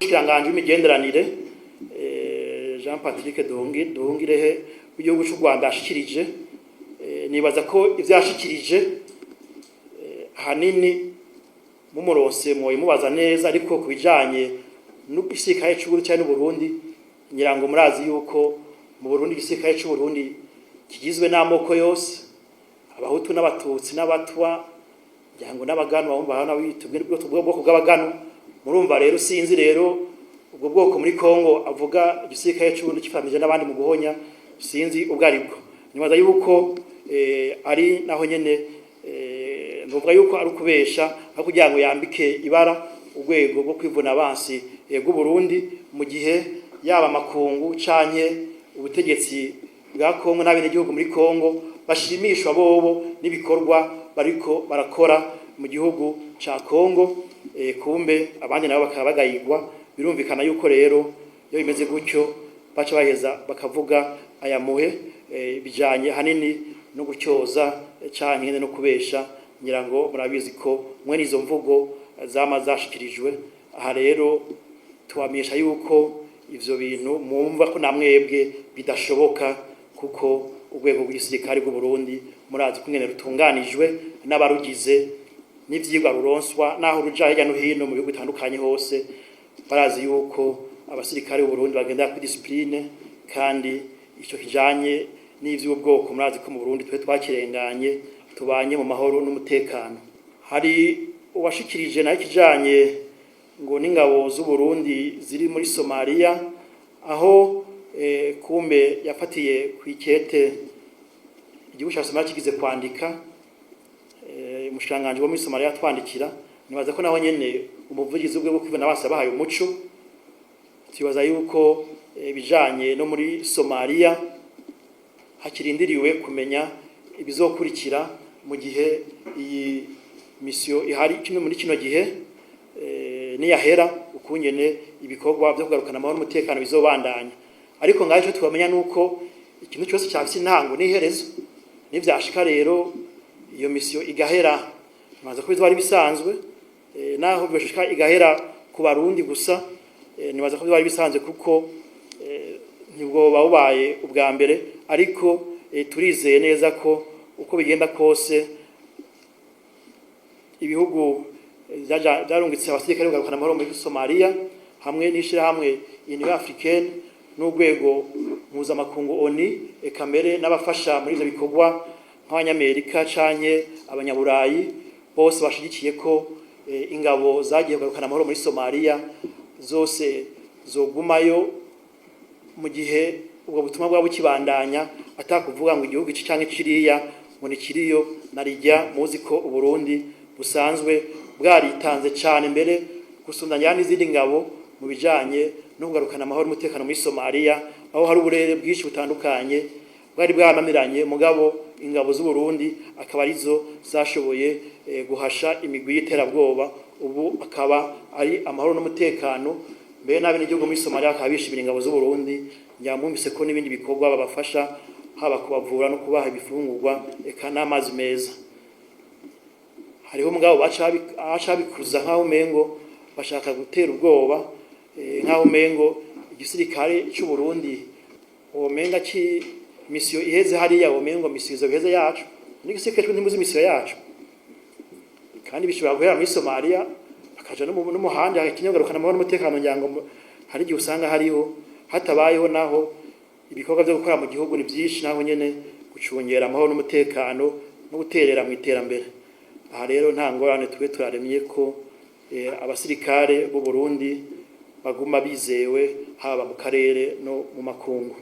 Kiranganje imigenderanire Jean Patrick Duhungirehe w'igihugu cy'u Rwanda ashikirije nibaza ko ivyashikirije hanini mumuronse moye mubaza neza ariko kubijanye n'ugisikaye cy'u Burundi cyane Burundi nyirango murazi yuko mu Burundi igisikaye cy'u Burundi kigizwe n'amoko yose abahutu n'abatutsi n'abatwa nyango n'abagano bumva hana bitubwira bwoko bw'abagano murumva rero sinzi rero ubwo bwoko muri Kongo avuga igisikaye cy'u Burundi kifamije n'abandi mu guhonya sinzi ubwaribwo nibaza yuko ari naho nyene nuvuga yuko ari kubesha aho kugira ngo yambike ibara urwego rwo kwivuna abansi bw'u Burundi mu gihe yaba makungu canye ubutegetsi bwa Kongo n'abene gihugu muri Kongo bashimishwa bobo nibikorwa bariko barakora mu gihugu ca Kongo kumbe abandi nabo bakabagayirwa birumvikana yuko rero iyo bimeze gutyo baca baheza bakavuga aya muhe bijanye hanini no gucyoza cyane no kubesha nyirango murabizi ko mwe nizo mvugo zama zashikirijwe aha rero twamisha yuko ivyo bintu mumva ko namwebwe bidashoboka kuko urwego rw'igisirikare bw'u Burundi murazi kungene rutunganijwe n'abarugize n'ivyigwa ruronswa naho ruja hirya no hino mu bihugu bitandukanye hose barazi yuko abasirikare b'u Burundi bagenda ku discipline kandi ico kijanye n'ivy'ubwoko murazi ko mu Burundi twe twakirenganye tubanye mu mahoro n'umutekano hari uwashikirije nayo kijanye ngo n'ingabo z'u Burundi ziri muri Somalia aho kumbe yafatiye kwikete igihugu cya Somalia kigize kwandika umushanganje wo muri Somalia twandikira nibaza ko naho nyene umuvugizi ubwe bwo kwivuna abasa bahaye umuco tibaza yuko bijanye no muri Somalia hakirindiriwe kumenya ibizokurikira mu gihe iyi mission ihari kimwe muri kino gihe niyahera ukunyene ibikorwa byo kugarukana amahoro n'umutekano bizobandanya ariko ngaho twamenya nuko ikintu cyose cyafise intango n'iherezo nivyashika rero iyo mission igahera maze ko bizwari bisanzwe naho byoshika igahera ku Barundi gusa nibaza ko bizwari bisanzwe kuko nibwo bawubaye ubwa mbere ariko turizeye neza ko uko bigenda kose ibihugu byarungitse abasirikare bagarukana amahoro muri Somalia hamwe n'ishira hamwe Union Africaine n'urwego mpuzamakungu ONU ekamere n'abafasha muri izo bikorwa nk'abanyamerika canke abanyaburayi bose bashigikiye ko ingabo zagiye kugarukana amahoro muri Somalia zose zogumayo mu gihe ubwo butumwa bwa bukibandanya atakuvuga ngo igihugu iki canke kiriya ngo ni kiriyo narijya muzi ko u Burundi busanzwe bwaritanze cyane mbere gusundanya n'izindi ngabo mu bijanye no kugarukana amahoro n'umutekano muri Somalia aho hari uburere bwinshi butandukanye bwari bwamamiranye mugabo ingabo z'u Burundi akaba arizo zashoboye guhasha imigwi y'iterabwoba ubu akaba ari amahoro n'umutekano mbere n'abene igihugu muri Somalia akabishimira ingabo z'u Burundi nyamwumvise ko n'ibindi bikorwa babafasha haba kubavura no kubaha ibifungurwa eka n'amazi meza hariho mugabo bacabikuza nkaho mengo bashaka gutera ubwoba nkaho mengo igisirikare cy'u Burundi uwo menga ki mission iheze hariya uwo mengo mission zo iheze yacu n'igisirikare cy'u mission yacu kandi bishobora guhera muri Somalia akaja no mu muhanda hakinyogarukana amahoro n'umutekano nyango hari gihe usanga hariho hatabayeho naho ibikorwa byo gukora mu gihugu ni byinshi naho nyene gucungera amahoro n'umutekano no guterera mu iterambere aha rero nta ngorane twe turaremye ko abasirikare b'u Burundi baguma bizewe haba mu karere no mu makungu.